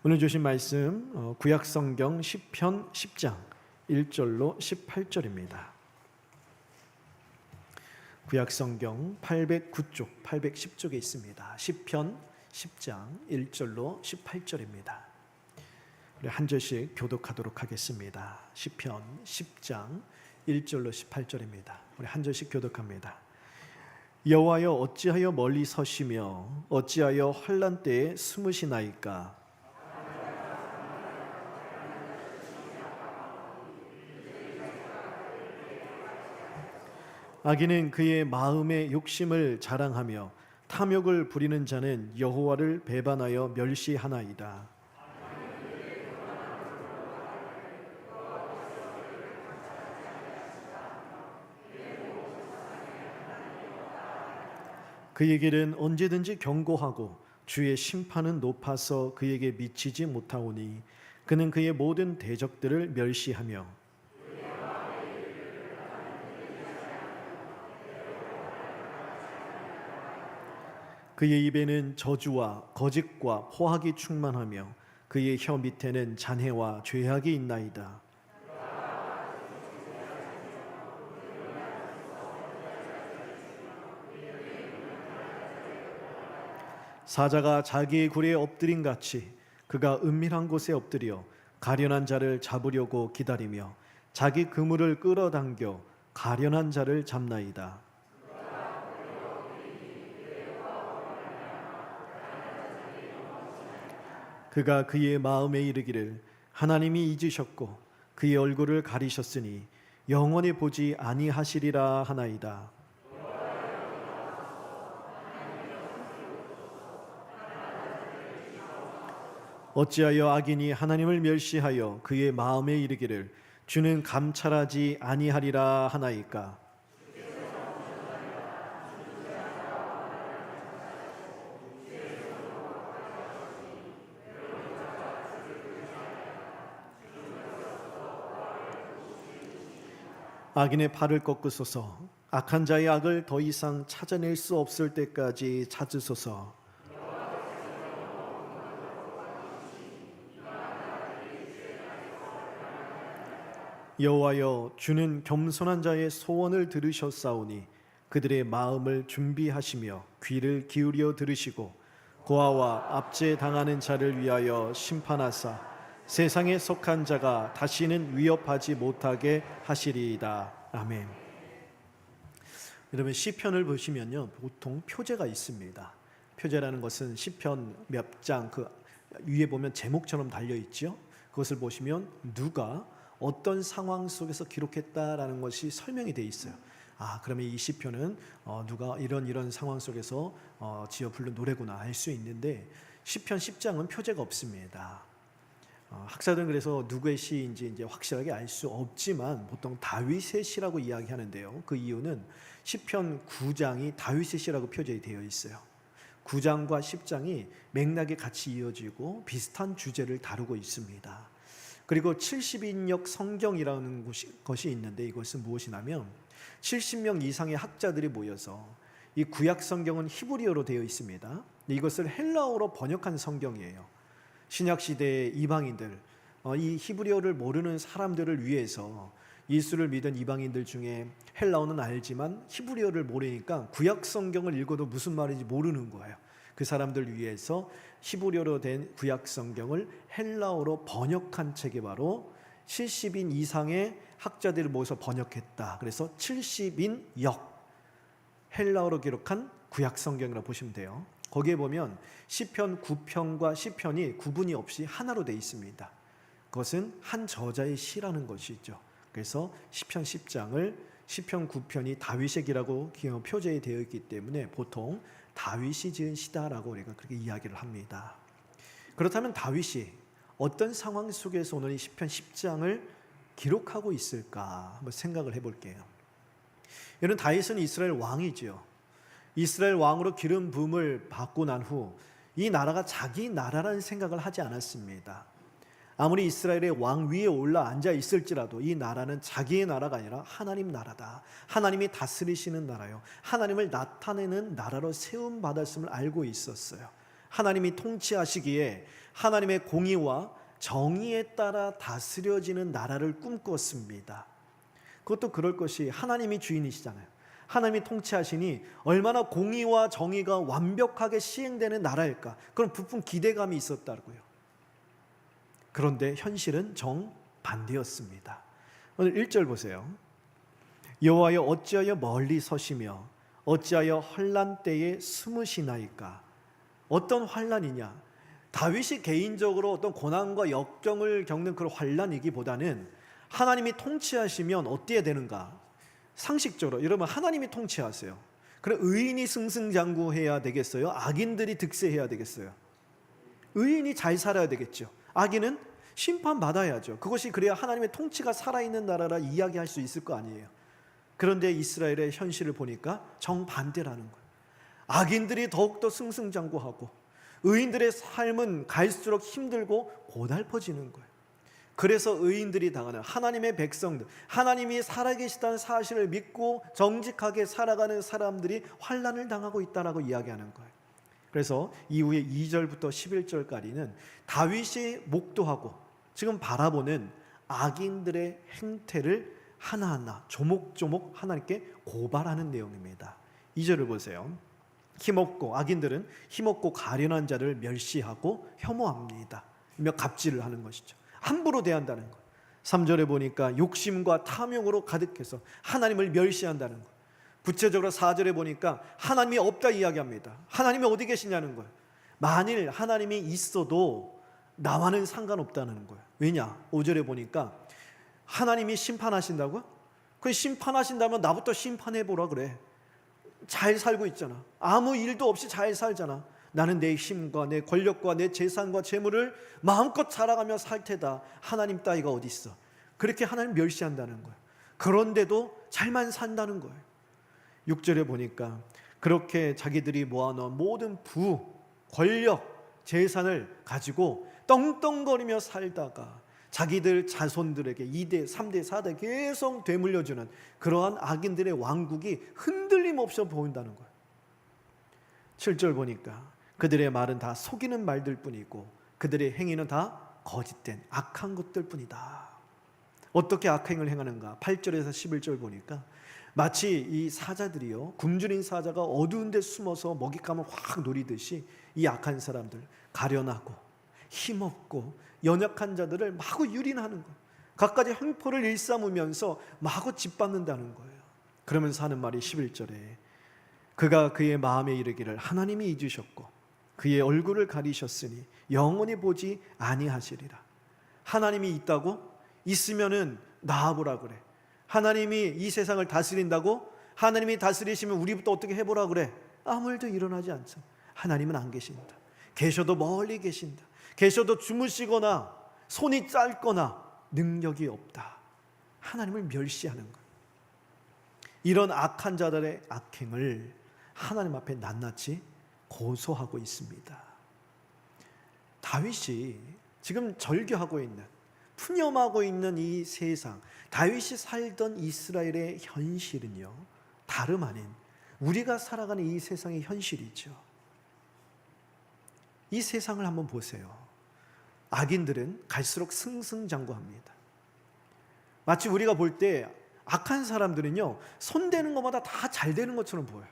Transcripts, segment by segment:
오늘 주신 말씀 구약성경 시편 10장 1절로 18절입니다. 구약성경 809쪽, 810쪽에 있습니다. 시편 10장 1절로 18절입니다. 우리 한 절씩 교독하도록 하겠습니다. 시편 10장 1절로 18절입니다. 우리 한 절씩 교독합니다. 여호와여 어찌하여 멀리 서시며 어찌하여 환난 때에 숨으시나이까. 악인은 그의 마음의 욕심을 자랑하며 탐욕을 부리는 자는 여호와를 배반하여 멸시하나이다. 그의 길은 언제든지 견고하고 주의 심판은 높아서 그에게 미치지 못하오니 그는 그의 모든 대적들을 멸시하며 그의 입에는 저주와 거짓과 포악이 충만하며 그의 혀 밑에는 잔해와 죄악이 있나이다. 사자가 자기의 굴에 엎드린 같이 그가 은밀한 곳에 엎드려 가련한 자를 잡으려고 기다리며 자기 그물을 끌어당겨 가련한 자를 잡나이다. 그가 그의 마음에 이르기를 하나님이 잊으셨고 그의 얼굴을 가리셨으니 영원히 보지 아니하시리라 하나이다. 어찌하여 악인이 하나님을 멸시하여 그의 마음에 이르기를 주는 감찰하지 아니하리라 하나이까. 악인의 팔을 꺾으소서. 악한 자의 악을 더 이상 찾아낼 수 없을 때까지 찾으소서. 여호와여 주는 겸손한 자의 소원을 들으셨사오니 그들의 마음을 준비하시며 귀를 기울여 들으시고 고아와 압제당하는 자를 위하여 심판하사 세상에 속한 자가 다시는 위협하지 못하게 하시리이다. 아멘. 여러분 시편을 보시면요 보통 표제가 있습니다. 표제라는 것은 시편 몇 장 그 위에 보면 제목처럼 달려 있죠. 그것을 보시면 누가 어떤 상황 속에서 기록했다라는 것이 설명이 되어 있어요. 그러면 이 시편은 누가 이런 상황 속에서 지어 부른 노래구나 알 수 있는데 시편 10장은 표제가 없습니다. 학자들은 그래서 누구의 시인지 이제 확실하게 알 수 없지만 보통 다윗의 시라고 이야기하는데요. 그 이유는 시편 9장이 다윗의 시라고 표제되어 있어요. 9장과 10장이 맥락이 같이 이어지고 비슷한 주제를 다루고 있습니다. 그리고 70인역 성경이라는 것이 있는데 이것은 무엇이냐면 70명 이상의 학자들이 모여서 이 구약 성경은 히브리어로 되어 있습니다. 이것을 헬라어로 번역한 성경이에요. 신약 시대의 이방인들, 이 히브리어를 모르는 사람들을 위해서 예수를 믿은 이방인들 중에 헬라어는 알지만 히브리어를 모르니까 구약 성경을 읽어도 무슨 말인지 모르는 거예요. 그 사람들 위해서 히브리어로 된 구약 성경을 헬라어로 번역한 책이 바로 70인 이상의 학자들을 모아서 번역했다. 그래서 70인 역 헬라어로 기록한 구약 성경이라고 보시면 돼요. 거기에 보면 시편 9편과 시편이 구분이 없이 하나로 되어 있습니다. 그것은 한 저자의 시라는 것이죠. 그래서 시편 10장을 시편 9편이 다윗의 기라고 표제되어 있기 때문에 보통 다윗이 지은 시다라고 우리가 그렇게 이야기를 합니다. 그렇다면 다윗이 어떤 상황 속에서 오늘 이 시편 10장을 기록하고 있을까 한번 생각을 해볼게요. 여러분 다윗은 이스라엘 왕이죠. 이스라엘 왕으로 기름 부음을 받고 난 후 이 나라가 자기 나라라는 생각을 하지 않았습니다. 아무리 이스라엘의 왕 위에 올라 앉아 있을지라도 이 나라는 자기의 나라가 아니라 하나님 나라다. 하나님이 다스리시는 나라요. 하나님을 나타내는 나라로 세움받았음을 알고 있었어요. 하나님이 통치하시기에 하나님의 공의와 정의에 따라 다스려지는 나라를 꿈꿨습니다. 그것도 그럴 것이 하나님이 주인이시잖아요. 하나님이 통치하시니 얼마나 공의와 정의가 완벽하게 시행되는 나라일까, 그런 부푼 기대감이 있었다고요. 그런데 현실은 정반대였습니다. 오늘 1절 보세요. 여호와여 어찌하여 멀리 서시며 어찌하여 환난 때에 숨으시나이까. 어떤 환난이냐? 다윗이 개인적으로 어떤 고난과 역경을 겪는 그런 환난이기보다는 하나님이 통치하시면 어떻게 되는가? 상식적으로 여러분, 하나님이 통치하세요. 그럼 의인이 승승장구해야 되겠어요? 악인들이 득세해야 되겠어요? 의인이 잘 살아야 되겠죠. 악인은 심판받아야죠. 그것이 그래야 하나님의 통치가 살아있는 나라라 이야기할 수 있을 거 아니에요. 그런데 이스라엘의 현실을 보니까 정반대라는 거예요. 악인들이 더욱더 승승장구하고 의인들의 삶은 갈수록 힘들고 고달퍼지는 거예요. 그래서 의인들이 당하는, 하나님의 백성들, 하나님이 살아계시다는 사실을 믿고 정직하게 살아가는 사람들이 환난을 당하고 있다라고 이야기하는 거예요. 그래서 이후에 2절부터 11절까지는 다윗이 목도하고 지금 바라보는 악인들의 행태를 하나하나 조목조목 하나님께 고발하는 내용입니다. 2절을 보세요. 힘없고, 악인들은 힘없고 가련한 자를 멸시하고 혐오합니다. 갑질을 하는 것이죠. 함부로 대한다는 것. 3절에 보니까 욕심과 탐욕으로 가득해서 하나님을 멸시한다는 것. 구체적으로 4절에 보니까 하나님이 없다 이야기합니다. 하나님이 어디 계시냐는 거예요. 만일 하나님이 있어도 나와는 상관없다는 거예요. 왜냐? 5절에 보니까 하나님이 심판하신다고요? 그 심판하신다면 나부터 심판해보라 그래. 잘 살고 있잖아. 아무 일도 없이 잘 살잖아. 나는 내 힘과 내 권력과 내 재산과 재물을 마음껏 자랑하며 살 테다. 하나님 따위가 어디 있어? 그렇게 하나님 멸시한다는 거예요. 그런데도 잘만 산다는 거예요. 6절에 보니까 그렇게 자기들이 모아놓은 모든 부, 권력, 재산을 가지고 떵떵거리며 살다가 자기들 자손들에게 2대, 3대, 4대 계속 되물려주는 그러한 악인들의 왕국이 흔들림 없어 보인다는 거예요. 7절 보니까 그들의 말은 다 속이는 말들 뿐이고 그들의 행위는 다 거짓된 악한 것들 뿐이다. 어떻게 악행을 행하는가? 8절에서 11절 보니까 마치 이 사자들이요, 굶주린 사자가 어두운 데 숨어서 먹잇감을 확 노리듯이 이 악한 사람들, 가련하고 힘없고 연약한 자들을 마구 유린하는 거예요. 갖가지 횡포를 일삼으면서 마구 짓밟는다는 거예요. 그러면서 하는 말이 11절에 그가 그의 마음에 이르기를 하나님이 잊으셨고 그의 얼굴을 가리셨으니 영원히 보지 아니하시리라. 하나님이 있다고? 있으면은 나와보라 그래. 하나님이 이 세상을 다스린다고? 하나님이 다스리시면 우리부터 어떻게 해보라 그래. 아무 일도 일어나지 않죠. 하나님은 안 계신다. 계셔도 멀리 계신다. 계셔도 주무시거나 손이 짧거나 능력이 없다. 하나님을 멸시하는 거예요. 이런 악한 자들의 악행을 하나님 앞에 낱낱이 고소하고 있습니다. 다윗이 지금 절규하고 있는, 푸념하고 있는 이 세상, 다윗이 살던 이스라엘의 현실은요, 다름 아닌 우리가 살아가는 이 세상의 현실이죠. 이 세상을 한번 보세요. 악인들은 갈수록 승승장구합니다. 마치 우리가 볼 때 악한 사람들은요, 손대는 것마다 다 잘 되는 것처럼 보여요.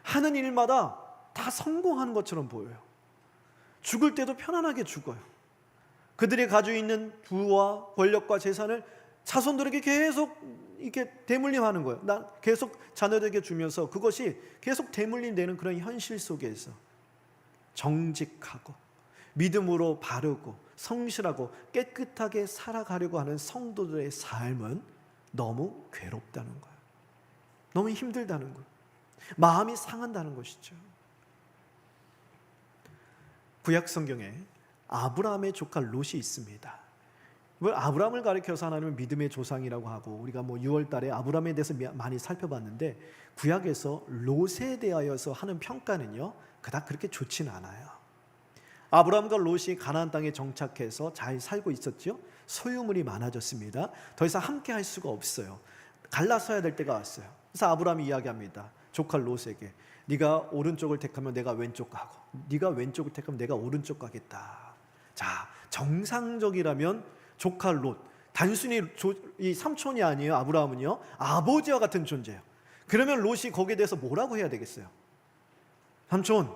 하는 일마다 다 성공하는 것처럼 보여요. 죽을 때도 편안하게 죽어요. 그들이 가지고 있는 부와 권력과 재산을 자손들에게 계속 이렇게 대물림하는 거예요. 나 계속 자녀들에게 주면서 그것이 계속 대물림되는 그런 현실 속에서 정직하고 믿음으로 바르고 성실하고 깨끗하게 살아가려고 하는 성도들의 삶은 너무 괴롭다는 거예요. 너무 힘들다는 거예요. 마음이 상한다는 것이죠. 구약 성경에 아브라함의 조카 롯이 있습니다. 아브라함을 가리켜서 하나님은 믿음의 조상이라고 하고 우리가 6월 달에 아브라함에 대해서 많이 살펴봤는데 구약에서 롯에 대하여서 하는 평가는요, 그닥 그렇게 좋지는 않아요. 아브라함과 롯이 가나안 땅에 정착해서 잘 살고 있었죠. 소유물이 많아졌습니다. 더 이상 함께 할 수가 없어요. 갈라서야 될 때가 왔어요. 그래서 아브라함이 이야기합니다. 조카 롯에게 네가 오른쪽을 택하면 내가 왼쪽 가고 네가 왼쪽을 택하면 내가 오른쪽 가겠다. 자, 정상적이라면 조카 롯, 단순히 이 삼촌이 아니에요. 아브라함은요, 아버지와 같은 존재예요. 그러면 롯이 거기에 대해서 뭐라고 해야 되겠어요? 삼촌,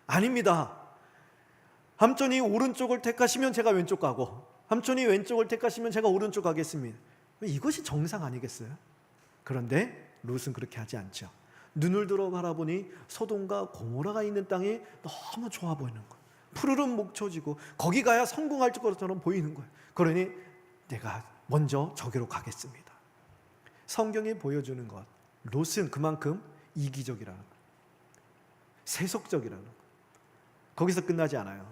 아닙니다. 삼촌이 오른쪽을 택하시면 제가 왼쪽 가고, 삼촌이 왼쪽을 택하시면 제가 오른쪽 가겠습니다. 이것이 정상 아니겠어요? 그런데 롯은 그렇게 하지 않죠. 눈을 들어 바라보니 소돔과 고모라가 있는 땅이 너무 좋아 보이는 거예요. 푸르른 목초지고 거기 가야 성공할 것처럼 보이는 거예요. 그러니 내가 먼저 저기로 가겠습니다. 성경이 보여주는 것, 롯은 그만큼 이기적이라는 거예요. 세속적이라는 거예요. 거기서 끝나지 않아요.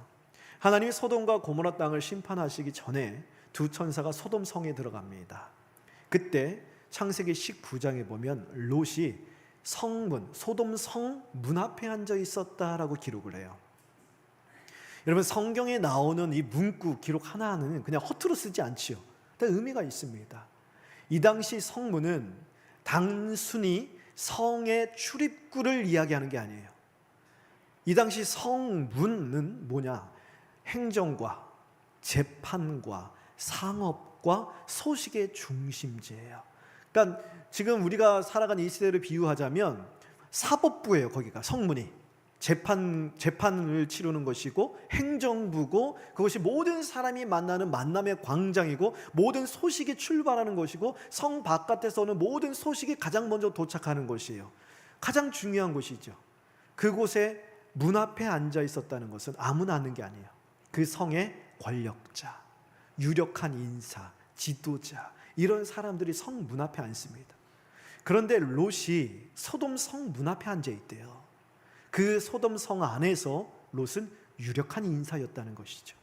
하나님이 소돔과 고모라 땅을 심판하시기 전에 두 천사가 소돔 성에 들어갑니다. 그때 창세기 19장에 보면 롯이 성문, 소돔 성 문 앞에 앉아 있었다라고 기록을 해요. 여러분, 성경에 나오는 이 문구 기록 하나는 그냥 허투루 쓰지 않지요. 의미가 있습니다. 이 당시 성문은 단순히 성의 출입구를 이야기하는 게 아니에요. 이 당시 성문은 뭐냐? 행정과 재판과 상업과 소식의 중심지예요. 그러니까 지금 우리가 살아가는 이 시대를 비유하자면 사법부예요. 거기가 성문이 재판을 치르는 것이고 행정부고, 그것이 모든 사람이 만나는 만남의 광장이고, 모든 소식이 출발하는 것이고, 성 바깥에서는 모든 소식이 가장 먼저 도착하는 것이에요. 가장 중요한 곳이죠. 그곳에 문 앞에 앉아 있었다는 것은 아무나 앉는 게 아니에요. 그 성의 권력자, 유력한 인사, 지도자, 이런 사람들이 성 문 앞에 앉습니다. 그런데 롯이 소돔 성 문 앞에 앉아 있대요. 그 소돔 성 안에서 롯은 유력한 인사였다는 것이죠.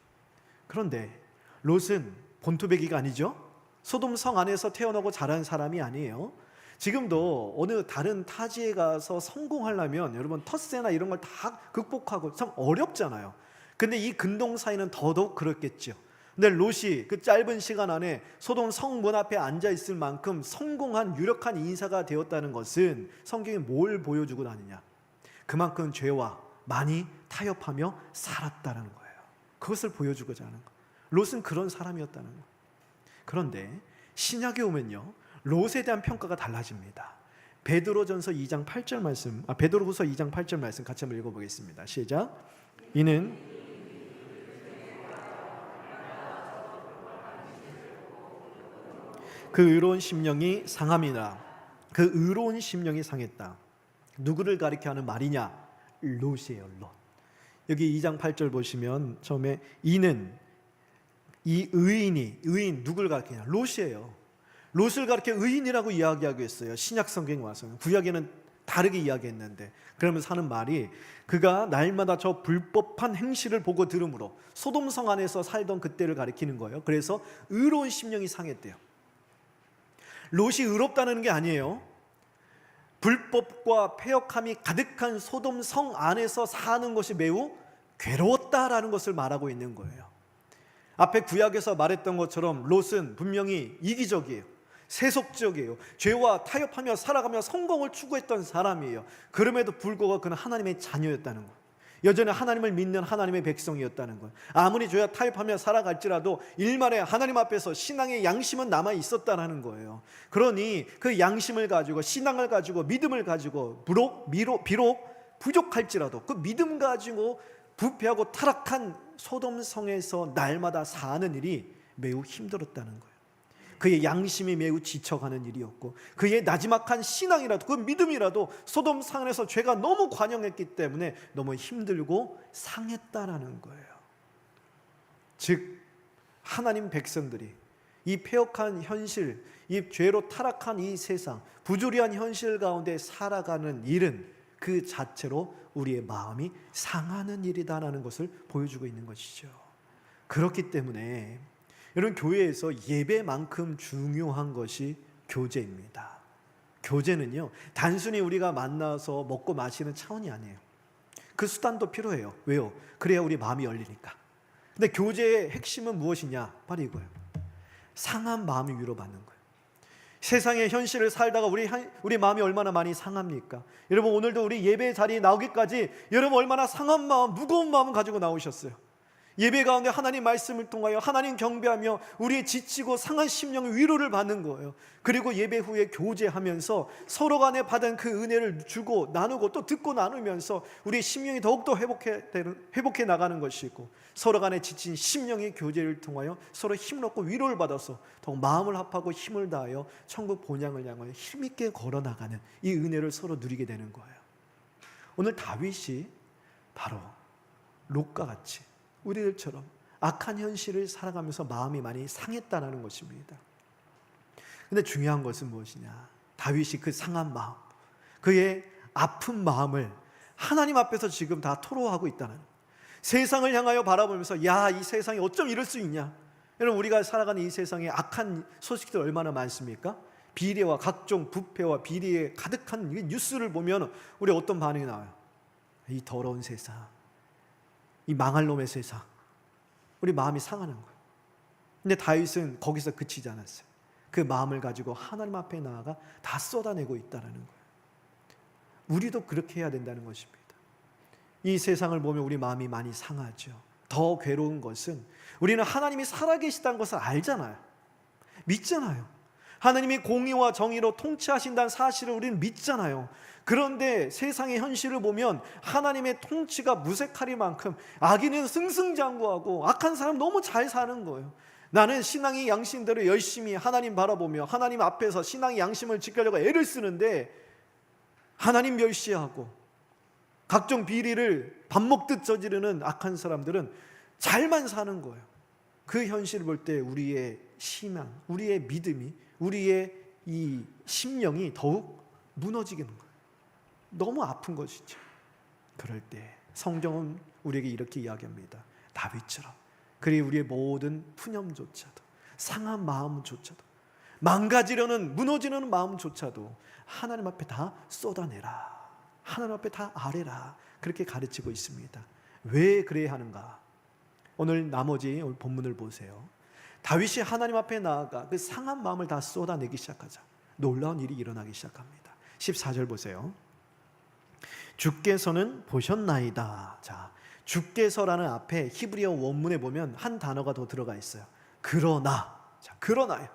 그런데 롯은 본토배기가 아니죠. 소돔 성 안에서 태어나고 자란 사람이 아니에요. 지금도 어느 다른 타지에 가서 성공하려면 여러분 텃세나 이런 걸 다 극복하고 참 어렵잖아요. 근데 이 근동 사이는 더더욱 그렇겠죠. 근데 롯이 그 짧은 시간 안에 소돔 성문 앞에 앉아 있을 만큼 성공한 유력한 인사가 되었다는 것은 성경이 뭘 보여주고 다니냐? 그만큼 죄와 많이 타협하며 살았다는 거예요. 그것을 보여주고자 하는 거예요. 롯은 그런 사람이었다는 거예요. 그런데 신약에 오면요, 롯에 대한 평가가 달라집니다. 베드로전서 2장 8절 말씀, 베드로후서 2장 8절 말씀 같이 한번 읽어보겠습니다. 시작. 이는 그 의로운 심령이 상함이라. 그 의로운 심령이 상했다. 누구를 가리켜 하는 말이냐? 롯이에요. 롯. 여기 2장 8절 보시면 처음에 이는, 이 의인 누구를 가리키냐? 롯이에요. 롯을 가리켜 의인이라고 이야기하고 있어요. 신약 성경에 와서. 구약에는 다르게 이야기했는데, 그러면서 하는 말이 그가 날마다 저 불법한 행실을 보고 들으므로, 소돔 성 안에서 살던 그때를 가리키는 거예요. 그래서 의로운 심령이 상했대요. 롯이 의롭다는 게 아니에요. 불법과 패역함이 가득한 소돔 성 안에서 사는 것이 매우 괴로웠다라는 것을 말하고 있는 거예요. 앞에 구약에서 말했던 것처럼 롯은 분명히 이기적이에요. 세속적이에요. 죄와 타협하며 살아가며 성공을 추구했던 사람이에요. 그럼에도 불구하고 그는 하나님의 자녀였다는 거예요. 여전히 하나님을 믿는 하나님의 백성이었다는 것. 아무리 죄와 타협하며 살아갈지라도 일말에 하나님 앞에서 신앙의 양심은 남아 있었다는 거예요. 그러니 그 양심을 가지고, 신앙을 가지고, 믿음을 가지고, 비록 부족할지라도 그 믿음 가지고 부패하고 타락한 소돔 성에서 날마다 사는 일이 매우 힘들었다는 거예요. 그의 양심이 매우 지쳐가는 일이었고, 그의 나지막한 신앙이라도, 그 믿음이라도 소돔 상에서 죄가 너무 관영했기 때문에 너무 힘들고 상했다라는 거예요. 즉 하나님 백성들이 이 패역한 현실, 이 죄로 타락한 이 세상, 부조리한 현실 가운데 살아가는 일은 그 자체로 우리의 마음이 상하는 일이다라는 것을 보여주고 있는 것이죠. 그렇기 때문에 여러분, 교회에서 예배만큼 중요한 것이 교제입니다. 교제는요, 단순히 우리가 만나서 먹고 마시는 차원이 아니에요. 그 수단도 필요해요. 왜요? 그래야 우리 마음이 열리니까. 근데 교제의 핵심은 무엇이냐? 바로 이거예요. 상한 마음이 위로받는 거예요. 세상의 현실을 살다가 우리 마음이 얼마나 많이 상합니까? 여러분, 오늘도 우리 예배 자리에 나오기까지 여러분 얼마나 상한 마음, 무거운 마음 가지고 나오셨어요. 예배 가운데 하나님 말씀을 통하여 하나님 경배하며 우리의 지치고 상한 심령의 위로를 받는 거예요. 그리고 예배 후에 교제하면서 서로 간에 받은 그 은혜를 주고 나누고 또 듣고 나누면서 우리의 심령이 더욱더 회복해 나가는 것이고, 서로 간에 지친 심령의 교제를 통하여 서로 힘을 얻고 위로를 받아서 더욱 마음을 합하고 힘을 다하여 천국 본향을 향하여 힘있게 걸어나가는 이 은혜를 서로 누리게 되는 거예요. 오늘 다윗이 바로 롯과 같이 우리들처럼 악한 현실을 살아가면서 마음이 많이 상했다는 것입니다. 근데 중요한 것은 무엇이냐? 다윗이 그 상한 마음, 그의 아픈 마음을 하나님 앞에서 지금 다 토로하고 있다는 거예요. 세상을 향하여 바라보면서 야, 이 세상이 어쩜 이럴 수 있냐? 여러분, 우리가 살아가는 이 세상에 악한 소식들 얼마나 많습니까? 비리와 각종 부패와 비리에 가득한 뉴스를 보면 우리 어떤 반응이 나와요? 이 더러운 세상, 이 망할 놈의 세상. 우리 마음이 상하는 거예요. 근데 다윗은 거기서 그치지 않았어요. 그 마음을 가지고 하나님 앞에 나아가 다 쏟아내고 있다는 거예요. 우리도 그렇게 해야 된다는 것입니다. 이 세상을 보면 우리 마음이 많이 상하죠. 더 괴로운 것은 우리는 하나님이 살아계시다는 것을 알잖아요. 믿잖아요. 하나님이 공의와 정의로 통치하신다는 사실을 우리는 믿잖아요. 그런데 세상의 현실을 보면 하나님의 통치가 무색하리만큼 악인은 승승장구하고 악한 사람 너무 잘 사는 거예요. 나는 신앙의 양심대로 열심히 하나님 바라보며 하나님 앞에서 신앙의 양심을 지키려고 애를 쓰는데 하나님 멸시하고 각종 비리를 밥 먹듯 저지르는 악한 사람들은 잘만 사는 거예요. 그 현실을 볼 때 우리의 신앙, 우리의 믿음이, 우리의 이 심령이 더욱 무너지게 되는 거예요. 너무 아픈 것이죠. 그럴 때 성경은 우리에게 이렇게 이야기합니다. 다윗처럼, 그리고 우리의 모든 푸념조차도, 상한 마음조차도, 망가지려는 무너지려는 마음조차도 하나님 앞에 다 쏟아내라, 하나님 앞에 다 아뢰라, 그렇게 가르치고 있습니다. 왜 그래야 하는가? 오늘 나머지 본문을 보세요. 다윗이 하나님 앞에 나아가 그 상한 마음을 다 쏟아내기 시작하자 놀라운 일이 일어나기 시작합니다. 14절 보세요. 주께서는 보셨나이다. 자, 주께서라는 앞에 히브리어 원문에 보면 한 단어가 더 들어가 있어요. 그러나. 자, 그러나요.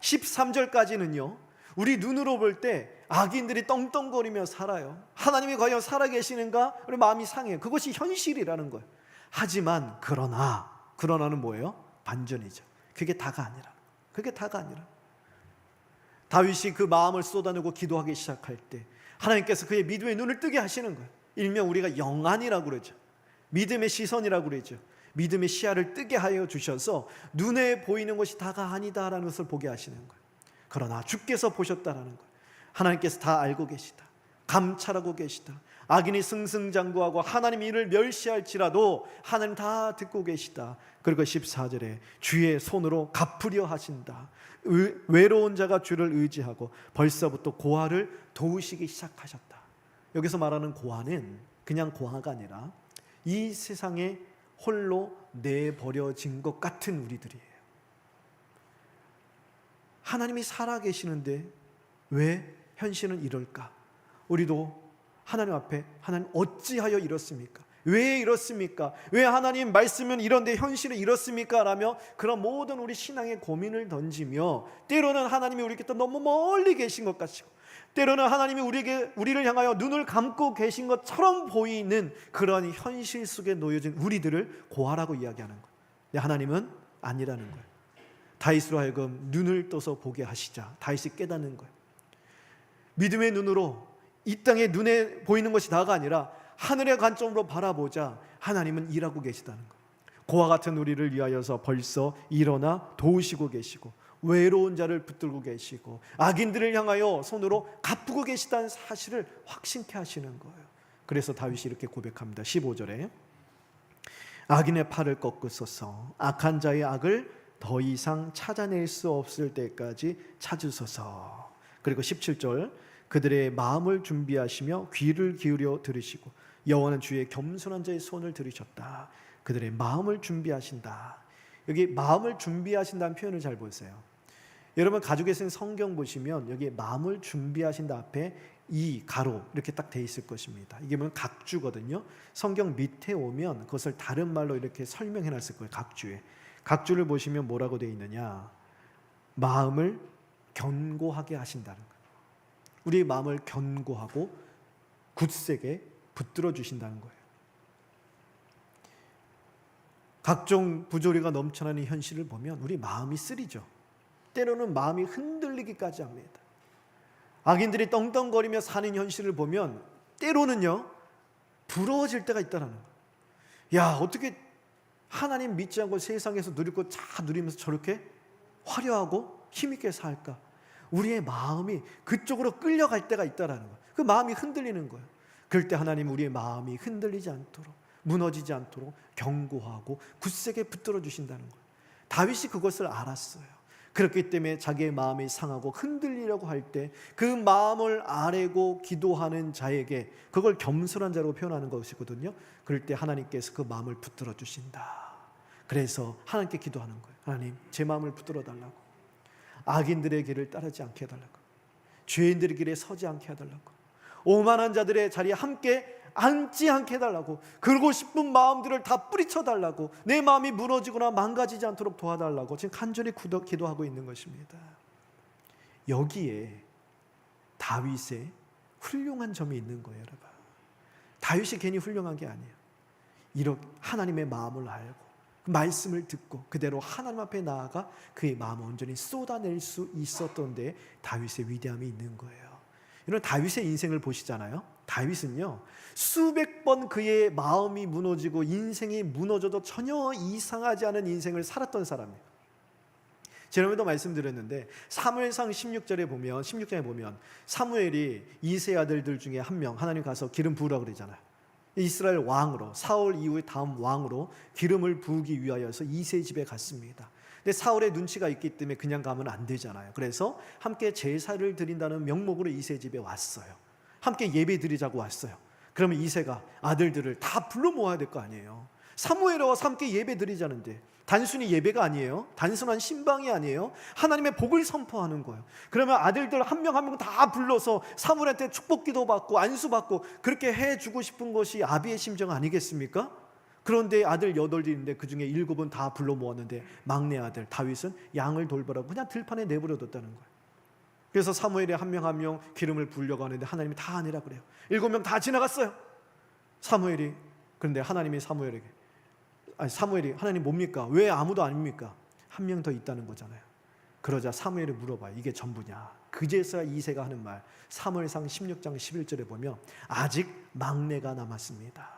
13절까지는요, 우리 눈으로 볼 때 악인들이 떵떵거리며 살아요. 하나님이 과연 살아계시는가? 우리 마음이 상해요. 그것이 현실이라는 거예요. 하지만 그러나는 뭐예요? 반전이죠. 그게 다가 아니라. 그게 다가 아니라. 다윗이 그 마음을 쏟아내고 기도하기 시작할 때 하나님께서 그의 믿음의 눈을 뜨게 하시는 거예요. 일명 우리가 영안이라고 그러죠. 믿음의 시선이라고 그러죠. 믿음의 시야를 뜨게 하여 주셔서 눈에 보이는 것이 다가 아니다라는 것을 보게 하시는 거예요. 그러나 주께서 보셨다라는 거예요. 하나님께서 다 알고 계시다, 감찰하고 계시다. 악인이 승승장구하고 하나님 이를 멸시할지라도 하나님 다 듣고 계시다. 그리고 14절에 주의 손으로 갚으려 하신다. 외로운 자가 주를 의지하고 벌써부터 고아를 도우시기 시작하셨다. 여기서 말하는 고아는 그냥 고아가 아니라 이 세상에 홀로 내버려진 것 같은 우리들이에요. 하나님이 살아계시는데 왜 현실은 이럴까? 우리도 하나님 앞에 하나님 어찌하여 이렇습니까? 왜 이렇습니까? 왜 하나님 말씀은 이런데 현실은 이렇습니까? 라며 그런 모든 우리 신앙의 고민을 던지며 때로는 하나님이 우리께 너무 멀리 계신 것 같고 때로는 하나님이 우리를 향하여 눈을 감고 계신 것처럼 보이는 그런 현실 속에 놓여진 우리들을 고아라고 이야기하는 거예요. 근데 하나님은 아니라는 거예요. 다윗으로 하여금 눈을 떠서 보게 하시자 다윗이 깨닫는 거예요. 믿음의 눈으로 이 땅에 눈에 보이는 것이 다가 아니라 하늘의 관점으로 바라보자 하나님은 일하고 계시다는 거예요. 고아 같은 우리를 위하여서 벌써 일어나 도우시고 계시고 외로운 자를 붙들고 계시고 악인들을 향하여 손으로 갚고 계시다는 사실을 확신케 하시는 거예요. 그래서 다윗이 이렇게 고백합니다. 15절에 악인의 팔을 꺾으소서, 악한 자의 악을 더 이상 찾아낼 수 없을 때까지 찾으소서. 그리고 17절 그들의 마음을 준비하시며 귀를 기울여 들으시고 여호와는 주의 겸손한 자의 손을 들으셨다. 그들의 마음을 준비하신다. 여기 마음을 준비하신다는 표현을 잘 보세요. 여러분 가지고 계신 성경 보시면 여기 마음을 준비하신다 앞에 이 가로 이렇게 딱 돼 있을 것입니다. 이게 뭐 각주거든요. 성경 밑에 오면 그것을 다른 말로 이렇게 설명해 놨을 거예요. 각주에. 각주를 보시면 뭐라고 돼 있느냐? 마음을 견고하게 하신다는 거예요. 우리의 마음을 견고하고 굳세게 붙들어 주신다는 거예요. 각종 부조리가 넘쳐나는 현실을 보면 우리 마음이 쓰리죠. 때로는 마음이 흔들리기까지 합니다. 악인들이 떵떵거리며 사는 현실을 보면 때로는요 부러워질 때가 있다는 거예요. 야, 어떻게 하나님 믿지 않고 세상에서 누릴 거 다 누리면서 저렇게 화려하고 힘있게 살까? 우리의 마음이 그쪽으로 끌려갈 때가 있다는 거예요. 그 마음이 흔들리는 거예요. 그럴 때 하나님 우리의 마음이 흔들리지 않도록, 무너지지 않도록 견고하고 굳세게 붙들어 주신다는 거예요. 다윗이 그것을 알았어요. 그렇기 때문에 자기의 마음이 상하고 흔들리려고 할 때 그 마음을 아뢰고 기도하는 자에게, 그걸 겸손한 자로 표현하는 것이거든요. 그럴 때 하나님께서 그 마음을 붙들어 주신다. 그래서 하나님께 기도하는 거예요. 하나님, 제 마음을 붙들어 달라고. 악인들의 길을 따르지 않게 해달라고. 죄인들의 길에 서지 않게 해달라고. 오만한 자들의 자리에 함께 앉지 않게 해달라고. 그러고 싶은 마음들을 다 뿌리쳐 달라고. 내 마음이 무너지거나 망가지지 않도록 도와달라고 지금 간절히 기도하고 있는 것입니다. 여기에 다윗의 훌륭한 점이 있는 거예요, 여러분. 다윗이 괜히 훌륭한 게 아니에요. 이렇게 하나님의 마음을 알고 말씀을 듣고 그대로 하나님 앞에 나아가 그의 마음을 온전히 쏟아낼 수 있었던 데 다윗의 위대함이 있는 거예요. 이런 다윗의 인생을 보시잖아요. 다윗은요 수백 번 그의 마음이 무너지고 인생이 무너져도 전혀 이상하지 않은 인생을 살았던 사람이에요. 지난번에도 말씀드렸는데 사무엘상 16장에 보면 사무엘이 이세 아들들 중에 한 명, 하나님 가서 기름 부으라고 그러잖아요. 이스라엘 왕으로, 사울 이후의 다음 왕으로 기름을 부으기 위하여서 이세 집에 갔습니다. 근데 사울의 눈치가 있기 때문에 그냥 가면 안 되잖아요. 그래서 함께 제사를 드린다는 명목으로 이세 집에 왔어요. 함께 예배 드리자고 왔어요. 그러면 이세가 아들들을 다 불러 모아야 될 거 아니에요. 사무엘에 와서 함께 예배 드리자는데 단순히 예배가 아니에요. 단순한 신방이 아니에요. 하나님의 복을 선포하는 거예요. 그러면 아들들 한 명 한 명 다 불러서 사무엘한테 축복기도 받고 안수받고 그렇게 해주고 싶은 것이 아비의 심정 아니겠습니까? 그런데 아들 8인데 그중에 7은 다 불러 모았는데 막내 아들 다윗은 양을 돌보라고 그냥 들판에 내버려뒀다는 거예요. 그래서 사무엘이 한 명 한 명 기름을 부으려고 하는데 하나님이 다 아니라 그래요. 7명 다 지나갔어요. 그런데 하나님이 사무엘이 하나님 뭡니까? 왜 아무도 아닙니까? 한 명 더 있다는 거잖아요. 그러자 사무엘이 물어봐요. 이게 전부냐? 그제서야 이새가 하는 말, 사무엘상 16장 11절에 보면 아직 막내가 남았습니다.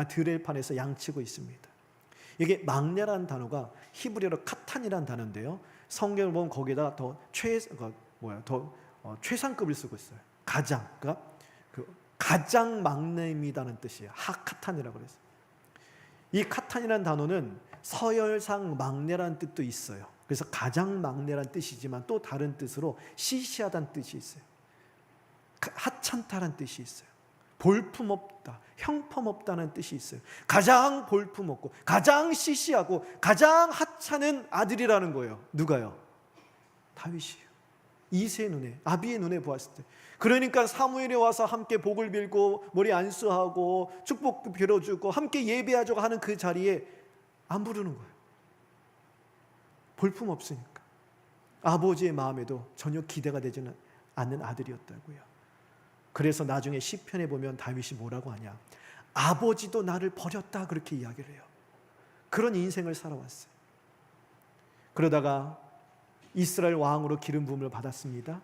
드렐판에서 양치고 있습니다. 이게 막내라는 단어가 히브리어로 카탄이라는 단어인데요. 성경을 보면 거기에다 더 최상급을 쓰고 있어요. 가장 막내입니다는 뜻이에요. 하카탄이라고 그랬어요. 이 카탄이라는 단어는 서열상 막내라는 뜻도 있어요. 그래서 가장 막내라는 뜻이지만 또 다른 뜻으로 시시하다는 뜻이 있어요. 하찮다라는 뜻이 있어요. 볼품없다, 형편없다는 뜻이 있어요. 가장 볼품없고 가장 시시하고 가장 하찮은 아들이라는 거예요. 누가요? 다윗이에요. 이새의 눈에, 아비의 눈에 보았을 때. 그러니까 사무엘에 와서 함께 복을 빌고 머리 안수하고 축복 빌어주고 함께 예배하자고 하는 그 자리에 안 부르는 거예요. 볼품 없으니까. 아버지의 마음에도 전혀 기대가 되지는 않는 아들이었다고요. 그래서 나중에 시편에 보면 다윗이 뭐라고 하냐? 아버지도 나를 버렸다, 그렇게 이야기를 해요. 그런 인생을 살아왔어요. 그러다가 이스라엘 왕으로 기름 부음을 받았습니다.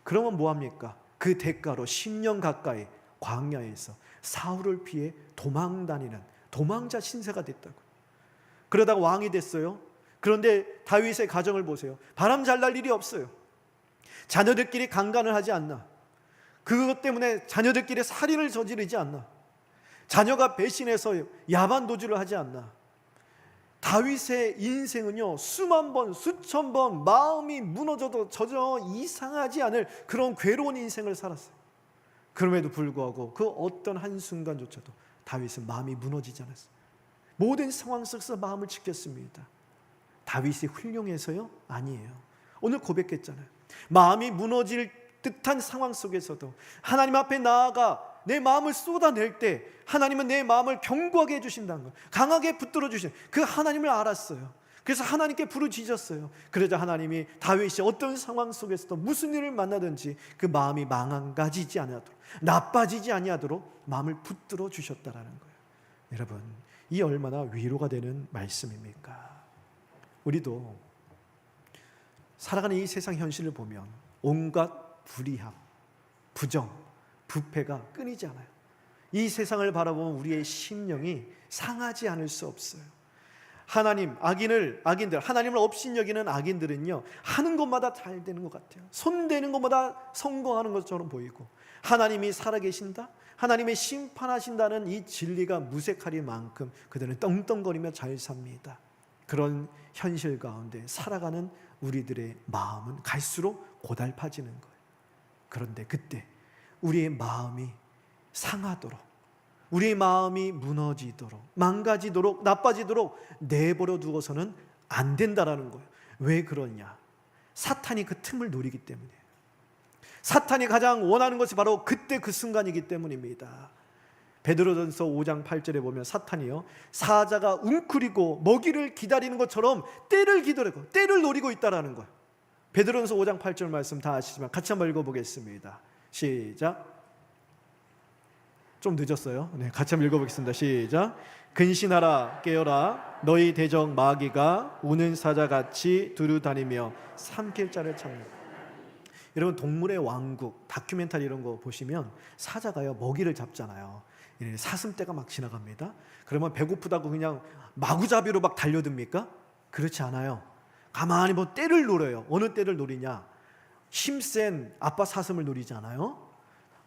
그러면 뭐합니까? 그 대가로 10년 가까이 광야에서 사울을 피해 도망다니는 도망자 신세가 됐다고. 그러다가 왕이 됐어요. 그런데 다윗의 가정을 보세요. 바람 잘 날 일이 없어요. 자녀들끼리 강간을 하지 않나? 그것 때문에 자녀들끼리 살인을 저지르지 않나? 자녀가 배신해서 야반 도주를 하지 않나? 다윗의 인생은요, 수만 번, 수천 번 마음이 무너져도 전혀 이상하지 않을 그런 괴로운 인생을 살았어요. 그럼에도 불구하고 그 어떤 한순간조차도 다윗은 마음이 무너지지 않았어요. 모든 상황 속에서 마음을 지켰습니다. 다윗이 훌륭해서요? 아니에요. 오늘 고백했잖아요. 마음이 무너질 뜻한 상황 속에서도 하나님 앞에 나아가 내 마음을 쏟아낼 때 하나님은 내 마음을 견고하게 해주신다는 거예요. 강하게 붙들어 주신 그 하나님을 알았어요. 그래서 하나님께 부르짖었어요. 그러자 하나님이 다윗이 어떤 상황 속에서도 무슨 일을 만나든지 그 마음이 망가지지 아니하도록, 나빠지지 아니하도록 마음을 붙들어 주셨다라는 거예요. 여러분, 이 얼마나 위로가 되는 말씀입니까? 우리도 살아가는 이 세상 현실을 보면 온갖 불의함, 부정, 부패가 끊이지 않아요. 이 세상을 바라보면 우리의 심령이 상하지 않을 수 없어요. 악인들, 하나님을 업신여기는 악인들은요, 하는 것마다 잘 되는 것 같아요. 손대는 것마다 성공하는 것처럼 보이고, 하나님이 살아계신다, 하나님의 심판하신다는 이 진리가 무색하리만큼 그들은 떵떵거리며 잘 삽니다. 그런 현실 가운데 살아가는 우리들의 마음은 갈수록 고달파지는 거예요. 그런데 그때 우리의 마음이 상하도록, 우리의 마음이 무너지도록, 망가지도록, 나빠지도록 내버려 두어서는 안 된다라는 거예요. 왜 그러냐? 사탄이 그 틈을 노리기 때문이에요. 사탄이 가장 원하는 것이 바로 그때 그 순간이기 때문입니다. 베드로전서 5장 8절에 보면 사탄이요, 사자가 웅크리고 먹이를 기다리는 것처럼 때를 기다리고 때를 노리고 있다라는 거예요. 베드로전서 5장 8절 말씀 다 아시지만 같이 한번 읽어보겠습니다. 시작. 좀 늦었어요. 네, 같이 한번 읽어보겠습니다. 시작. 근신하라, 깨어라, 너희 대적 마귀가 우는 사자같이 두루다니며 삼킬 자를 찾는다. 여러분, 동물의 왕국 다큐멘터리 이런 거 보시면 사자가요, 먹이를 잡잖아요. 사슴떼가 막 지나갑니다. 그러면 배고프다고 그냥 마구잡이로 막 달려듭니까? 그렇지 않아요. 가만히 뭐 떼를 노려요. 어느 떼를 노리냐? 힘센 아빠 사슴을 노리지 않아요?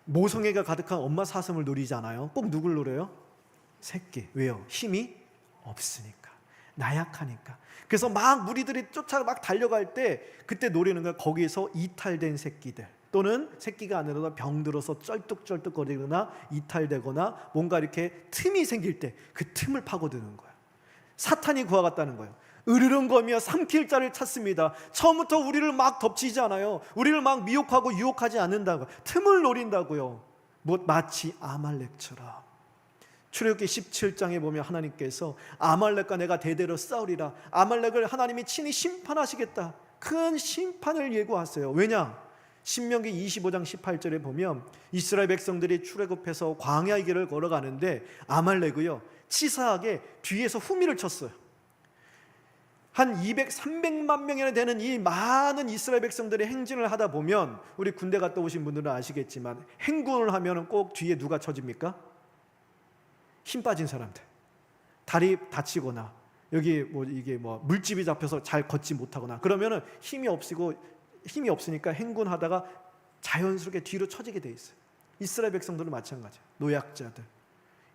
모성애가 가득한 엄마 사슴을 노리지 않아요? 꼭 누굴 노려요? 새끼. 왜요? 힘이 없으니까, 나약하니까. 그래서 막 무리들이 쫓아 막 달려갈 때 그때 노리는 거야. 거기에서 이탈된 새끼들, 또는 새끼가 아니라도 병들어서 쩔뚝쩔뚝거리거나 이탈되거나 뭔가 이렇게 틈이 생길 때 그 틈을 파고드는 거야. 사탄이 구하갔다는 거예요. 으르렁거리며 삼킬 자를 찾습니다. 처음부터 우리를 막 덮치지 않아요. 우리를 막 미혹하고 유혹하지 않는다고, 틈을 노린다고요. 마치 아말렉처럼. 출애굽기 17장에 보면 하나님께서 아말렉과 내가 대대로 싸우리라, 아말렉을 하나님이 친히 심판하시겠다, 큰 심판을 예고하세요. 왜냐? 신명기 25장 18절에 보면 이스라엘 백성들이 출애굽해서 광야의 길을 걸어가는데 아말렉이요, 치사하게 뒤에서 후미를 쳤어요. 한 200, 300만 명이나 되는 이 많은 이스라엘 백성들이 행진을 하다 보면, 우리 군대 갔다 오신 분들은 아시겠지만 행군을 하면 꼭 뒤에 누가 쳐집니까? 힘 빠진 사람들, 다리 다치거나 여기 이게 물집이 잡혀서 잘 걷지 못하거나 그러면은 힘이 없으니까 행군하다가 자연스럽게 뒤로 처지게 돼 있어요. 이스라엘 백성들은 마찬가지예요. 노약자들,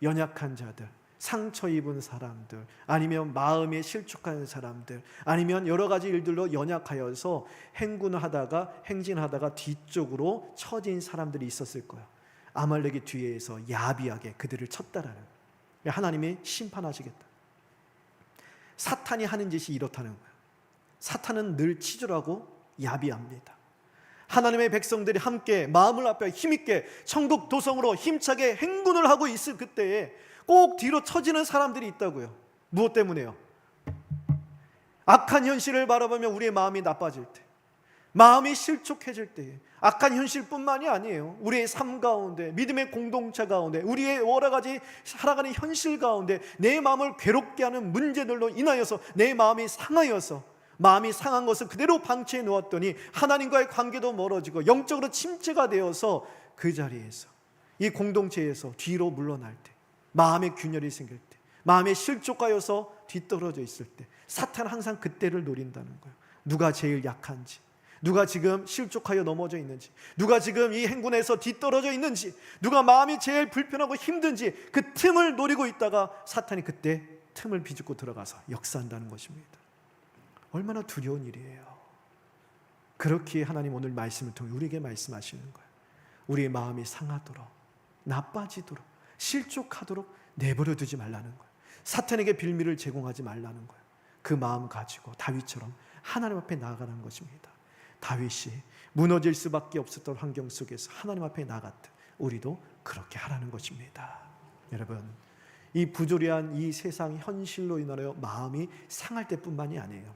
연약한 자들, 상처 입은 사람들, 아니면 마음에 실족한 사람들, 아니면 여러 가지 일들로 연약하여서 행진하다가 뒤쪽으로 처진 사람들이 있었을 거예요. 아말렉이 뒤에서 야비하게 그들을 쳤다라는 거예요. 하나님이 심판하시겠다. 사탄이 하는 짓이 이렇다는 거예요. 사탄은 늘 치졸하고 야비합니다. 하나님의 백성들이 함께 마음을 합해 힘있게 천국 도성으로 힘차게 행군을 하고 있을 그때에 꼭 뒤로 처지는 사람들이 있다고요. 무엇 때문에요? 악한 현실을 바라보며 우리의 마음이 나빠질 때, 마음이 실족해질 때, 악한 현실뿐만이 아니에요. 우리의 삶 가운데, 믿음의 공동체 가운데, 우리의 여러 가지 살아가는 현실 가운데 내 마음을 괴롭게 하는 문제들로 인하여서 내 마음이 상하여서, 마음이 상한 것을 그대로 방치해 놓았더니 하나님과의 관계도 멀어지고 영적으로 침체가 되어서 그 자리에서, 이 공동체에서 뒤로 물러날 때, 마음의 균열이 생길 때, 마음에 실족하여서 뒤떨어져 있을 때, 사탄은 항상 그때를 노린다는 거예요. 누가 제일 약한지, 누가 지금 실족하여 넘어져 있는지, 누가 지금 이 행군에서 뒤떨어져 있는지, 누가 마음이 제일 불편하고 힘든지 그 틈을 노리고 있다가 사탄이 그때 틈을 비집고 들어가서 역사한다는 것입니다. 얼마나 두려운 일이에요. 그렇기에 하나님 오늘 말씀을 통해 우리에게 말씀하시는 거예요. 우리의 마음이 상하도록, 나빠지도록, 실족하도록 내버려 두지 말라는 거예요. 사탄에게 빌미를 제공하지 말라는 거예요. 그 마음 가지고 다윗처럼 하나님 앞에 나아가는 것입니다. 다윗이 무너질 수밖에 없었던 환경 속에서 하나님 앞에 나갔듯 우리도 그렇게 하라는 것입니다. 여러분, 이 부조리한 이 세상 현실로 인하여 마음이 상할 때뿐만이 아니에요.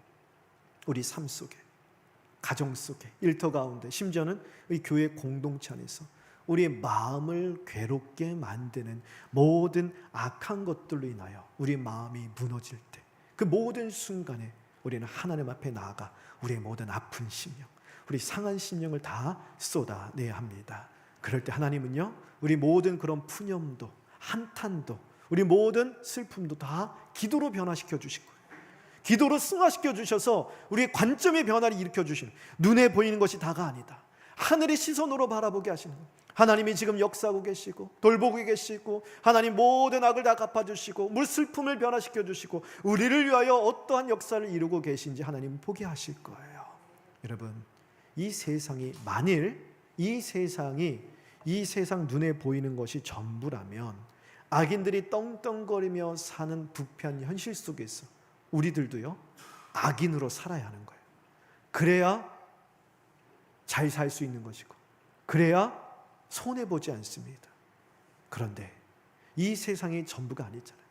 우리 삶 속에, 가정 속에, 일터 가운데, 심지어는 이 교회 공동체 안에서 우리의 마음을 괴롭게 만드는 모든 악한 것들로 인하여 우리 마음이 무너질 때, 그 모든 순간에 우리는 하나님 앞에 나아가 우리의 모든 아픈 심령, 우리 상한 심령을 다 쏟아내야 합니다. 그럴 때 하나님은요, 우리 모든 그런 푸념도, 한탄도, 우리 모든 슬픔도 다 기도로 변화시켜 주실 거예요. 기도로 승화시켜 주셔서 우리의 관점의 변화를 일으켜 주시는, 눈에 보이는 것이 다가 아니다, 하늘의 시선으로 바라보게 하시는, 하나님이 지금 역사하고 계시고 돌보고 계시고, 하나님 모든 악을 다 갚아주시고 물 슬픔을 변화시켜 주시고 우리를 위하여 어떠한 역사를 이루고 계신지 하나님 보게 하실 거예요. 여러분, 이 세상이 만일 이 세상 눈에 보이는 것이 전부라면 악인들이 떵떵거리며 사는 부패한 현실 속에서 우리들도요, 악인으로 살아야 하는 거예요. 그래야 잘 살 수 있는 것이고, 그래야 손해보지 않습니다. 그런데 이 세상이 전부가 아니잖아요.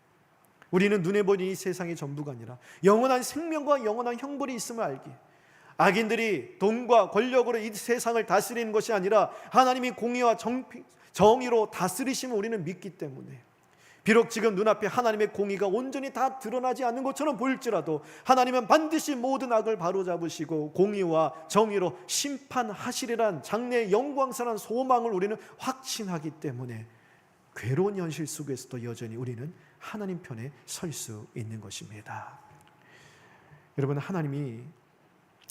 우리는 눈에 보이는 이 세상이 전부가 아니라 영원한 생명과 영원한 형벌이 있음을 알기에, 악인들이 돈과 권력으로 이 세상을 다스리는 것이 아니라 하나님이 공의와 정의로 다스리심을 우리는 믿기 때문에, 비록 지금 눈앞에 하나님의 공의가 온전히 다 드러나지 않는 것처럼 보일지라도 하나님은 반드시 모든 악을 바로잡으시고 공의와 정의로 심판하시리란 장래의 영광스러운 소망을 우리는 확신하기 때문에 괴로운 현실 속에서도 여전히 우리는 하나님 편에 설 수 있는 것입니다. 여러분, 하나님이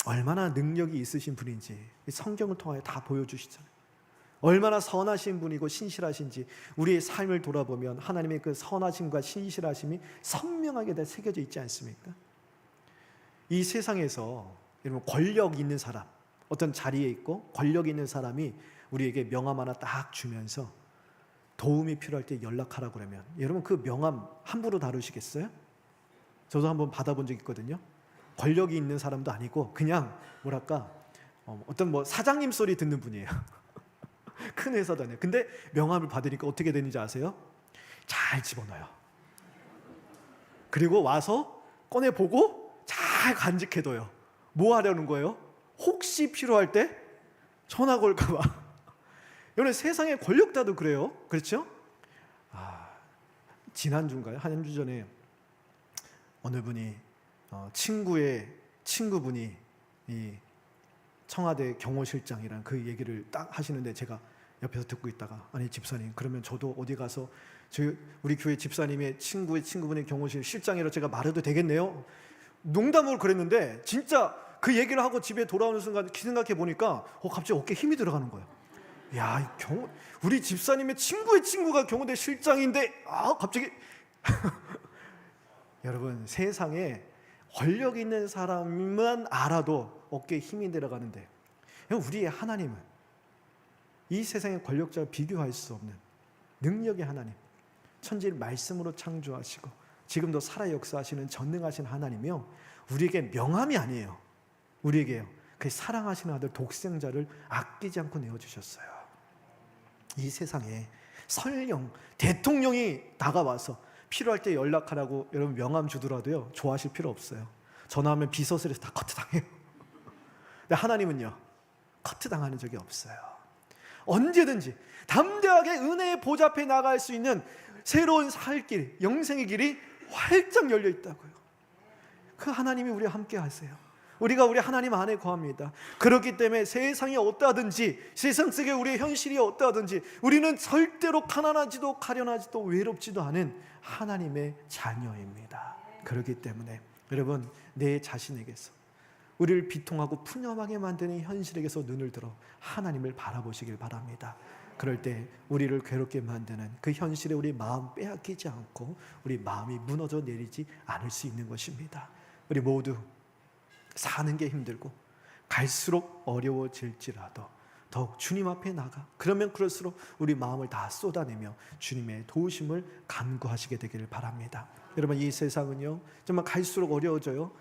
얼마나 능력이 있으신 분인지 성경을 통하여 다 보여주시잖아요. 얼마나 선하신 분이고 신실하신지 우리의 삶을 돌아보면 하나님의 그 선하심과 신실하심이 선명하게 다 새겨져 있지 않습니까? 이 세상에서 여러분, 권력 있는 사람, 어떤 자리에 있고 권력 있는 사람이 우리에게 명함 하나 딱 주면서 도움이 필요할 때 연락하라고 그러면 여러분, 그 명함 함부로 다루시겠어요? 저도 한번 받아본 적 있거든요. 권력이 있는 사람도 아니고 그냥 뭐랄까 어떤 사장님 소리 듣는 분이에요. 큰 회사도 아니에요. 근데 명함을 받으니까 어떻게 되는지 아세요? 잘 집어넣어요. 그리고 와서 꺼내보고 잘 간직해둬요. 뭐 하려는 거예요? 혹시 필요할 때 전화가 올까 봐. 여러분, 세상의 권력자도 그래요. 그렇죠? 지난주인가요? 한 주 전에 어느 분이 친구의 친구분이 이 청와대 경호실장이라는 그 얘기를 딱 하시는데 제가 옆에서 듣고 있다가, 아니 집사님, 그러면 저도 어디 가서 우리 교회 집사님의 친구의 친구분의 경호실 실장이라 제가 말해도 되겠네요? 농담으로 그랬는데 진짜 그 얘기를 하고 집에 돌아오는 순간 생각해 보니까 갑자기 어깨에 힘이 들어가는 거예요. 야, 우리 집사님의 친구의 친구가 경호대 실장인데 갑자기 여러분, 세상에 권력 있는 사람만 알아도 어깨에 힘이 들어가는데, 우리의 하나님은 이 세상의 권력자와 비교할 수 없는 능력의 하나님, 천지를 말씀으로 창조하시고 지금도 살아 역사하시는 전능하신 하나님이요, 우리에게 명함이 아니에요. 우리에게요, 그 사랑하시는 아들 독생자를 아끼지 않고 내어주셨어요. 이 세상에 설령 대통령이 다가와서 필요할 때 연락하라고 여러분 명함 주더라도요, 좋아하실 필요 없어요. 전화하면 비서실에서 다 커트당해요. 근데 하나님은요, 커트당하는 적이 없어요. 언제든지 담대하게 은혜의 보좌 앞에 나갈 수 있는 새로운 살 길, 영생의 길이 활짝 열려 있다고요. 그 하나님이 우리와 함께 하세요. 우리가 우리 하나님 안에 거합니다. 그렇기 때문에 세상이 어떠하든지, 세상 속에 우리의 현실이 어떠하든지 우리는 절대로 가난하지도 가련하지도 외롭지도 않은 하나님의 자녀입니다. 그렇기 때문에 여러분, 내 자신에게서, 우리를 비통하고 푸념하게 만드는 현실에게서 눈을 들어 하나님을 바라보시길 바랍니다. 그럴 때 우리를 괴롭게 만드는 그 현실에 우리 마음 빼앗기지 않고 우리 마음이 무너져 내리지 않을 수 있는 것입니다. 우리 모두 사는 게 힘들고 갈수록 어려워질지라도 더욱 주님 앞에 나가, 그러면 그럴수록 우리 마음을 다 쏟아내며 주님의 도우심을 간구하시게 되기를 바랍니다. 여러분, 이 세상은요 정말 갈수록 어려워져요.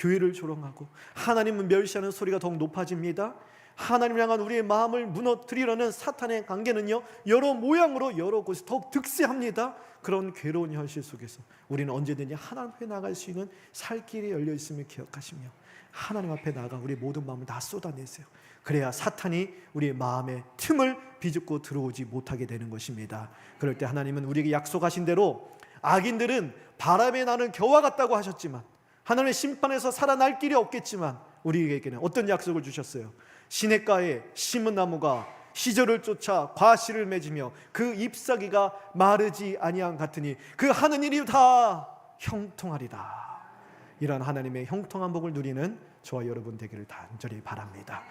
교회를 조롱하고 하나님을 멸시하는 소리가 더욱 높아집니다. 하나님을 향한 우리의 마음을 무너뜨리려는 사탄의 관계는요, 여러 모양으로 여러 곳에 더욱 득세합니다. 그런 괴로운 현실 속에서 우리는 언제든지 하나님 앞에 나갈 수 있는 살 길이 열려 있음을 기억하시며 하나님 앞에 나가 우리의 모든 마음을 다 쏟아내세요. 그래야 사탄이 우리의 마음에 틈을 비집고 들어오지 못하게 되는 것입니다. 그럴 때 하나님은 우리에게 약속하신 대로 악인들은 바람에 나는 겨와 같다고 하셨지만, 하나님의 심판에서 살아날 길이 없겠지만 우리에게는 어떤 약속을 주셨어요? 시냇가에 심은 나무가 시절을 쫓아 과실을 맺으며 그 잎사귀가 마르지 아니함 같으니 그 하는 일이 다 형통하리다. 이러한 하나님의 형통한 복을 누리는 저와 여러분 되기를 간절히 바랍니다.